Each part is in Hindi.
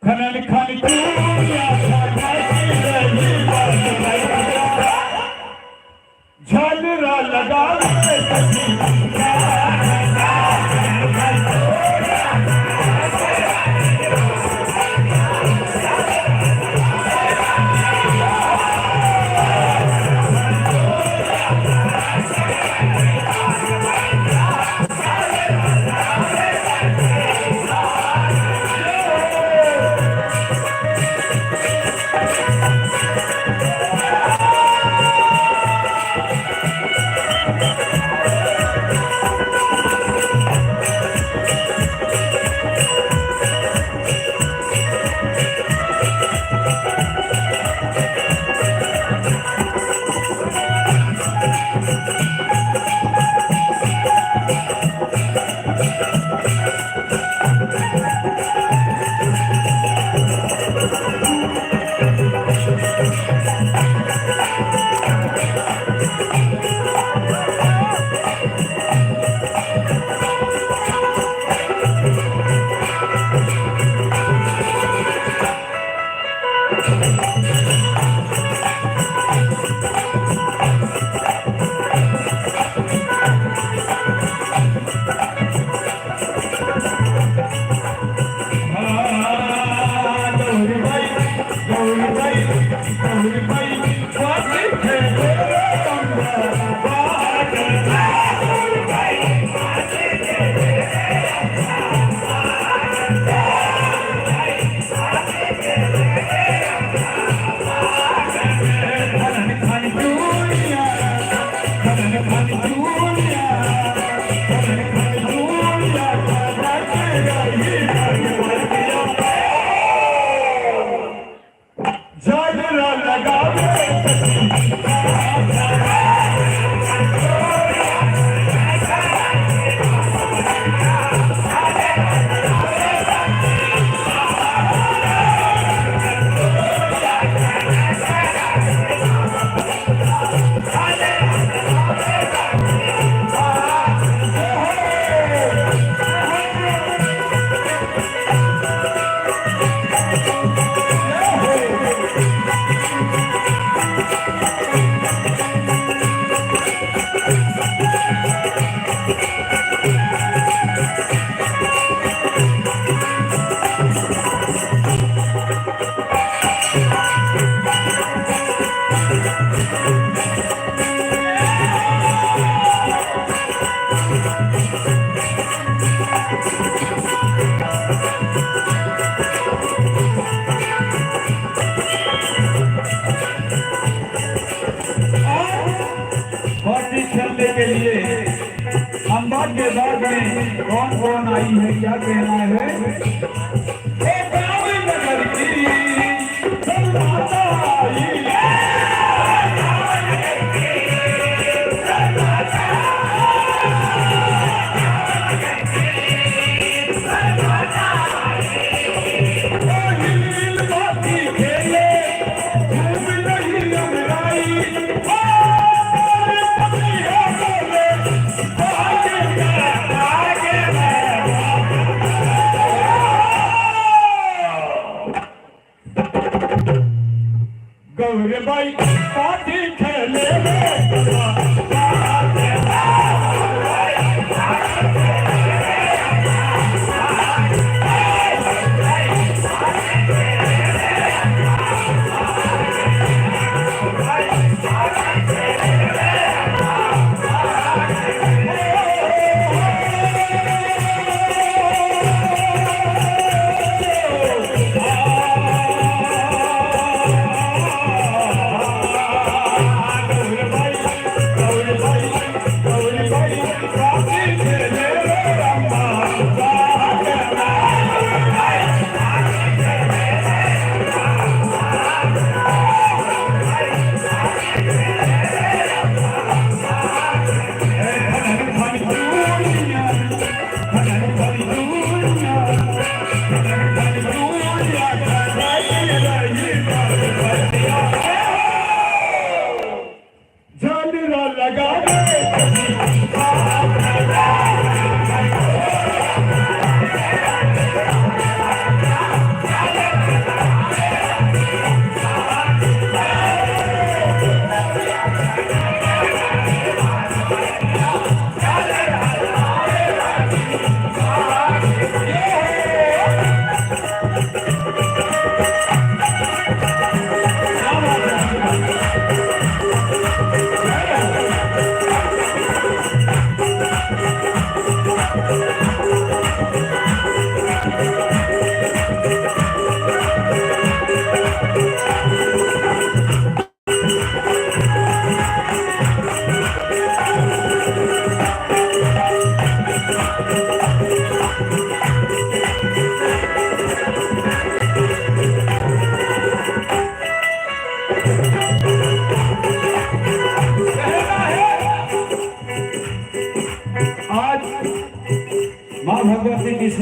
खनन खन चूड़िया झालरा लगा के लिए अम्बा के बाग में कौन कौन आई है, क्या कहना है? नगर की माता आई गौरे भाई पार्टी खेले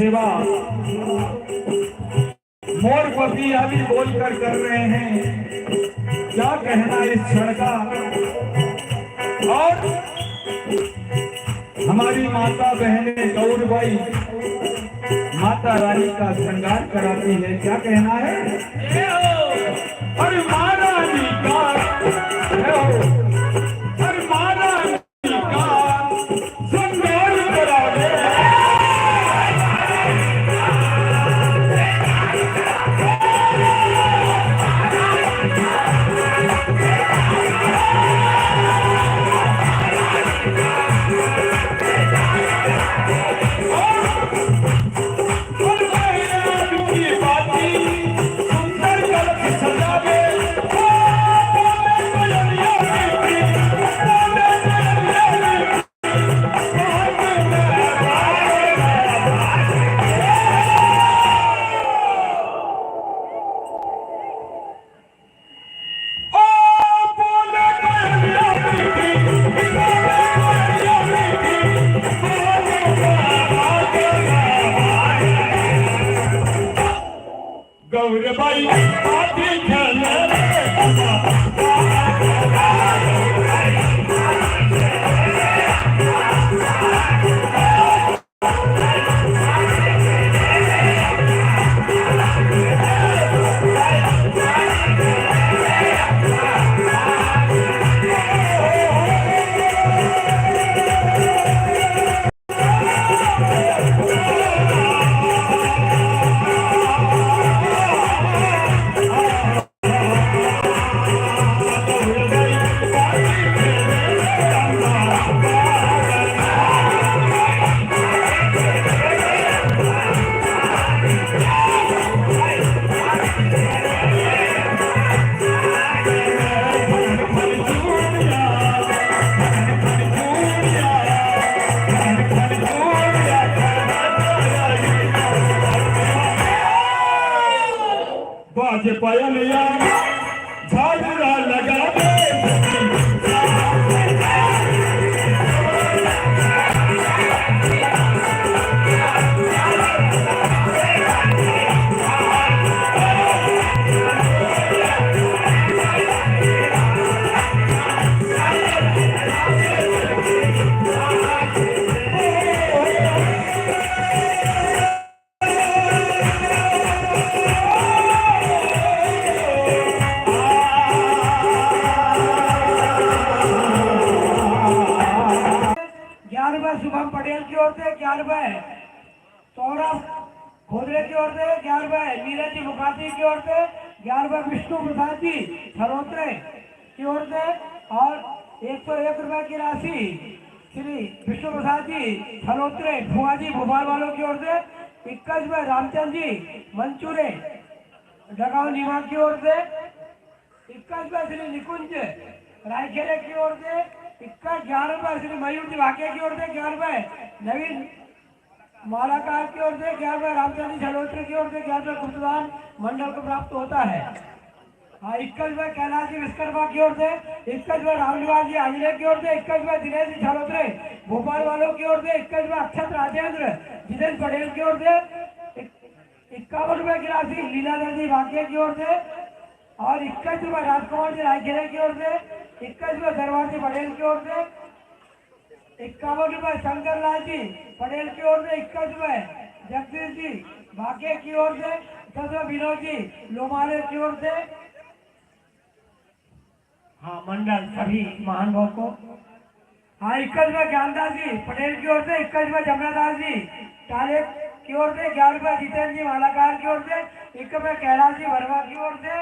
सेवा मोर पपी अभी बोलकर कर रहे हैं। क्या कहना इस क्षण का। और हमारी माता बहनें गौरबाई माता रानी का श्रृंगार कराती है। क्या कहना है। अरे माँ रानी का गौरबाई आती खेले बाजे पायलिया झालरा लगा दे। शुभम पटेल की ओर से 11 सौरभ खोदरे की ओर से 11 नीरज मुखाती की ओर से 11 विष्णु प्रसाद जी छरोत्रे की ओर से और 101 रुपए की राशि श्री विष्णु प्रसाद जी छरोत्रे फुआ जी भोपाल वालों की ओर से 21 रामचंद्र जी मंचूरे डगांव नीमा की ओर से 21 श्री निकुंज रायखेड़े की ओर से 11 श्री मयूर जी भाके की ओर से 11 नवीन मालाकार की ओर से 11 रामचंद्र झलोत्री की ओर से 11 गुप्तदान मंडल को प्राप्त होता है। 21 कैलाश जी विश्वकर्मा की ओर से 21 रामनिवास जी आंजनेय की ओर से 21 दिनेश जी झलोत्रे भोपाल वालों की ओर से 21 अक्षत राजेंद्र जितेंद्र पटेल की ओर से 51 रुपए की राशि लीलाधर जी भाके की ओर से और 21 राजकुमार जी रायखेड़े की ओर से 21 दरबार जी पटेल की ओर से 51 शंकर लाल जी पटेल की ओर से 21 जगदीश जी भाके की ओर से 10 विनोद जी लोमारे की ओर से। हाँ मंडल सभी महानुभाव को। हाँ 21 ज्ञानदास जी पटेल की ओर से 21 जमनादास जी टाले की ओर से 11 जितेंद्र जी मालाकार की ओर से 21 कैलाश जी वर्मा की ओर से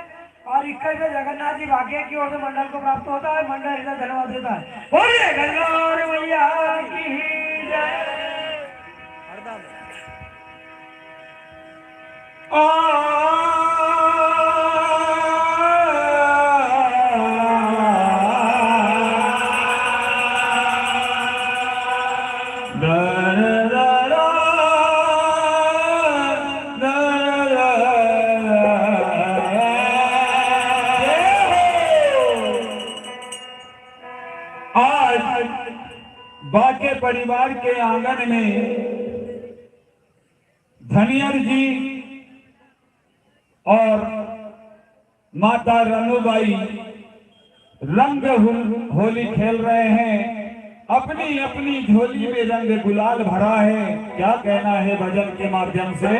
और 21 जगन्नाथ जी भाग्य की ओर से मंडल को प्राप्त होता है। मंडल इधर धन्यवाद देता है। बोलिए गंगौर मैया की जय। बाके परिवार के आंगन में जी और माता रनुबाई रंग होली खेल रहे हैं। अपनी अपनी झोली में रंग गुलाल भरा है। क्या कहना है भजन के माध्यम से?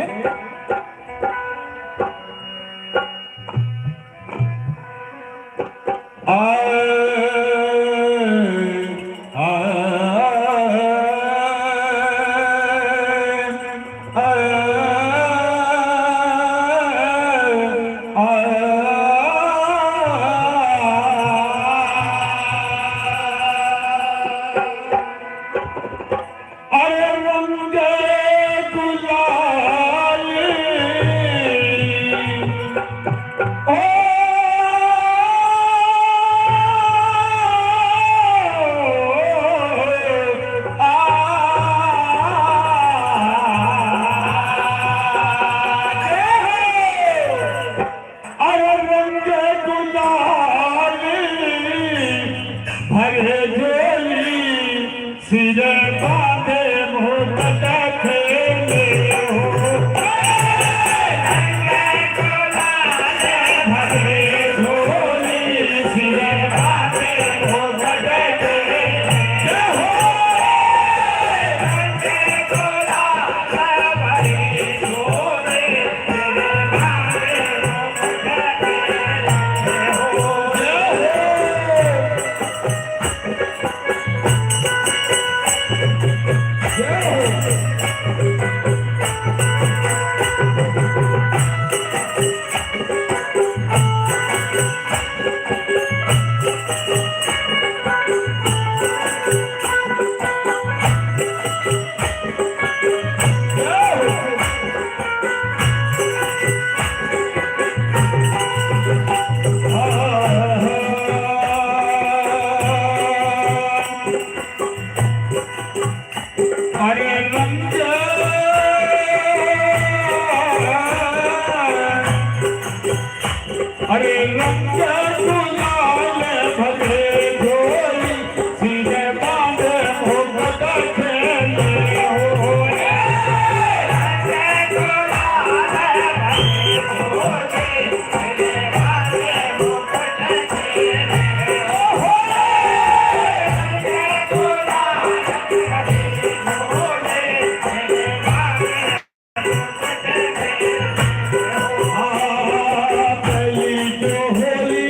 होली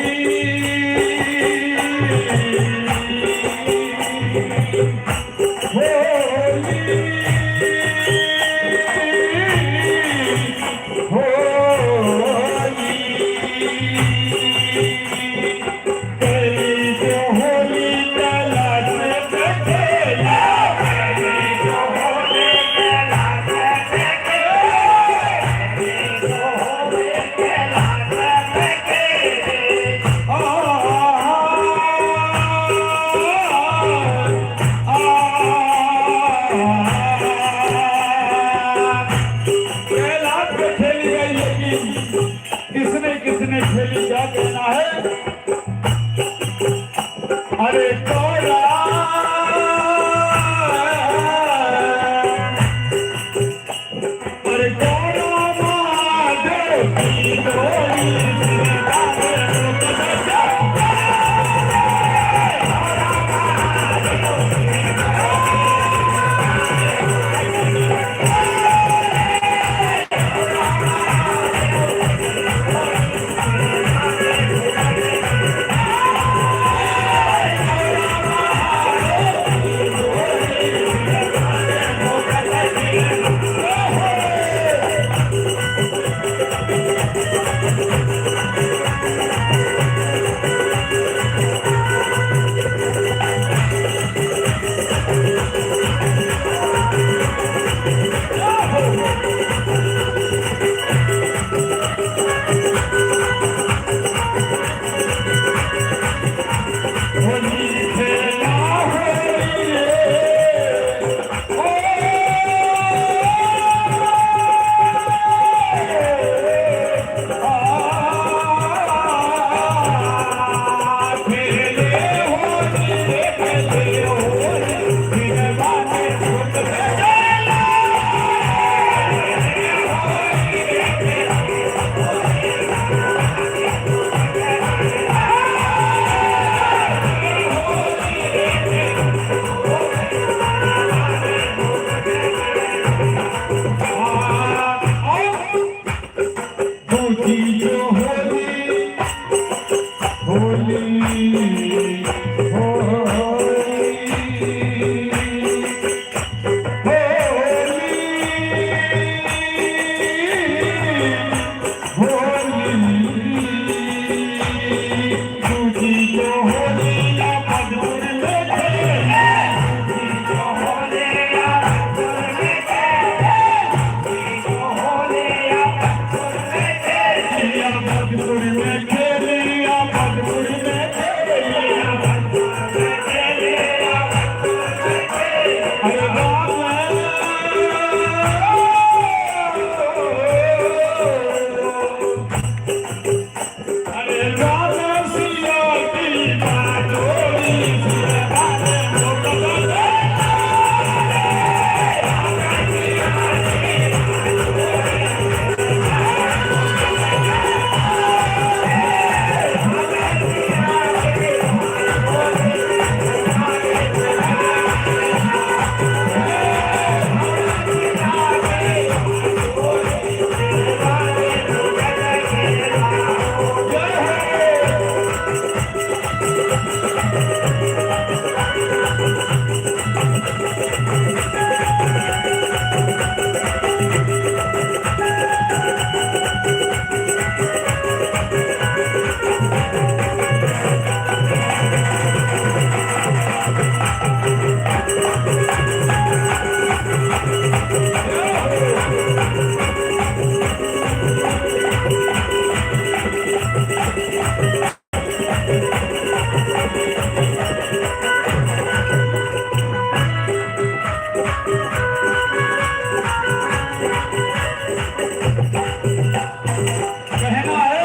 कहना है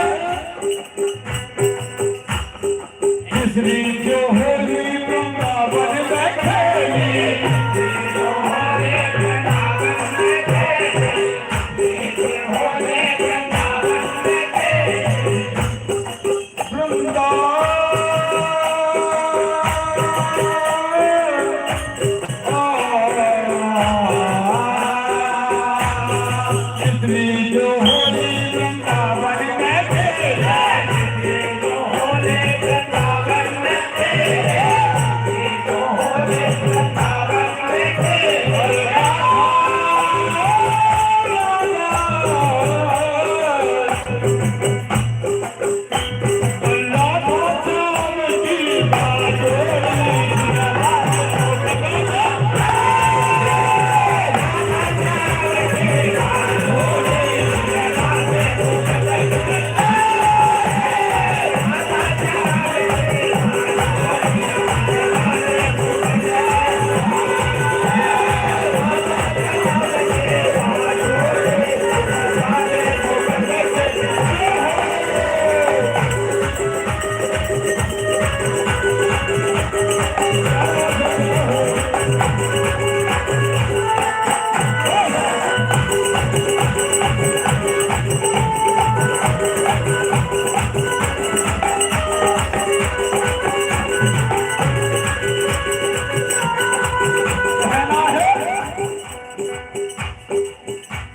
इसने जो होली वृंदावन में खेली, इसने जो होली वृंदावन में खेली, जो होली वृंदावन में खेली, जो होली वृंदावन में खेली,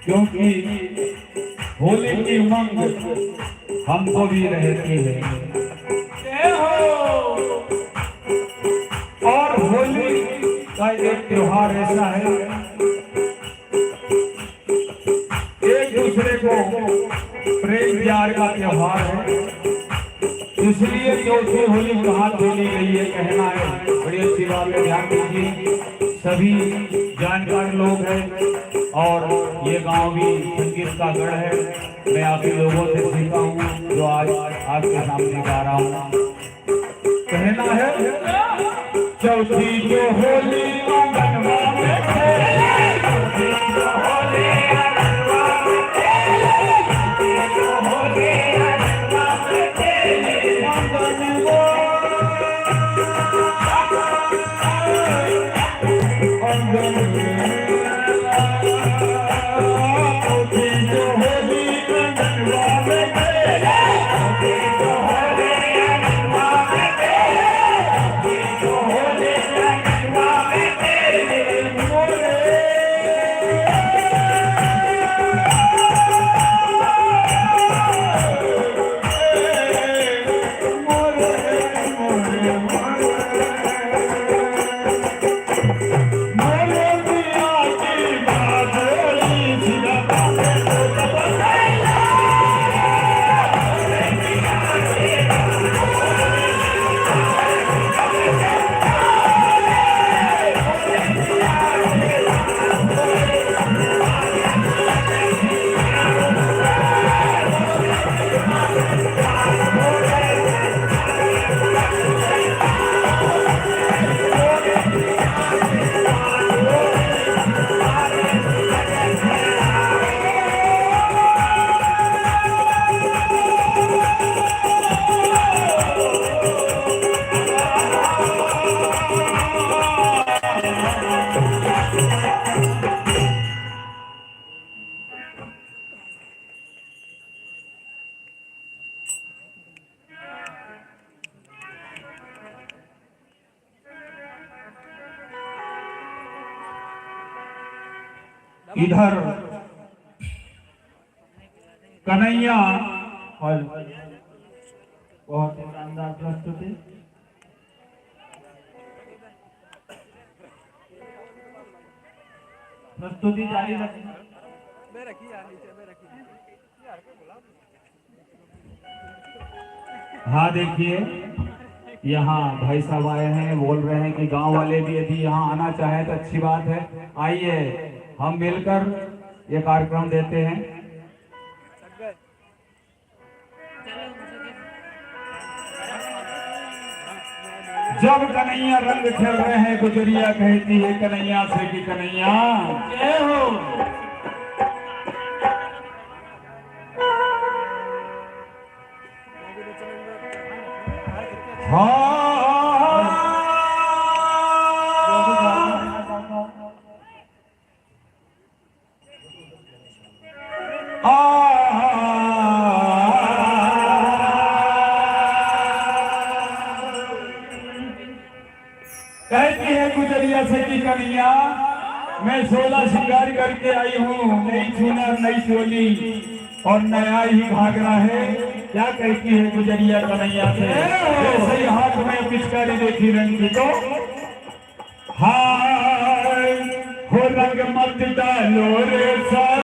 क्योंकि होली की उमंग हमको भी रहती है। जय हो। और होली का एक त्योहार ऐसा है, एक दूसरे को प्रेम प्यार का त्योहार है, इसलिए चौथी होली कहाँ बोली गई है कहना है। बड़ी अच्छी बात है, ध्यान दीजिए। सभी जानकार लोग हैं और ये गांव भी संगीत का गढ़ है। मैं आपके लोगों से सीखा हूँ जो आज आपके सामने गा रहा हूँ। कहना है चौथी जो होली आंगनवा में खेले, चौथी जो होली आंगनवा में खेले, चौथी जो होली आंगनवा में खेले, आंगनवा इधर कन्हैया और बहुत ही शानदार प्रस्तुति। प्रस्तुति जारी रखी। हाँ देखिए, यहाँ भाई साहब आए हैं, बोल रहे हैं कि गांव वाले भी यदि यहाँ आना चाहे तो अच्छी बात है। आइए हम मिलकर ये कार्यक्रम देते हैं। जब कन्हैया रंग खेल रहे हैं, गुजरिया कहती है कन्हैया से कि कन्हैया जय हो। कहती है गुजरिया से कि कन्हैया मैं 16 श्रृंगार करके आई हूँ, नई चुनर नई चोली और नया ही घाघरा है। क्या कहती है गुजरिया कन्हैया से? ऐसे ही हाथ में पिचकारी देखी रंगी तो हाय हो रंग मत डालो रे सा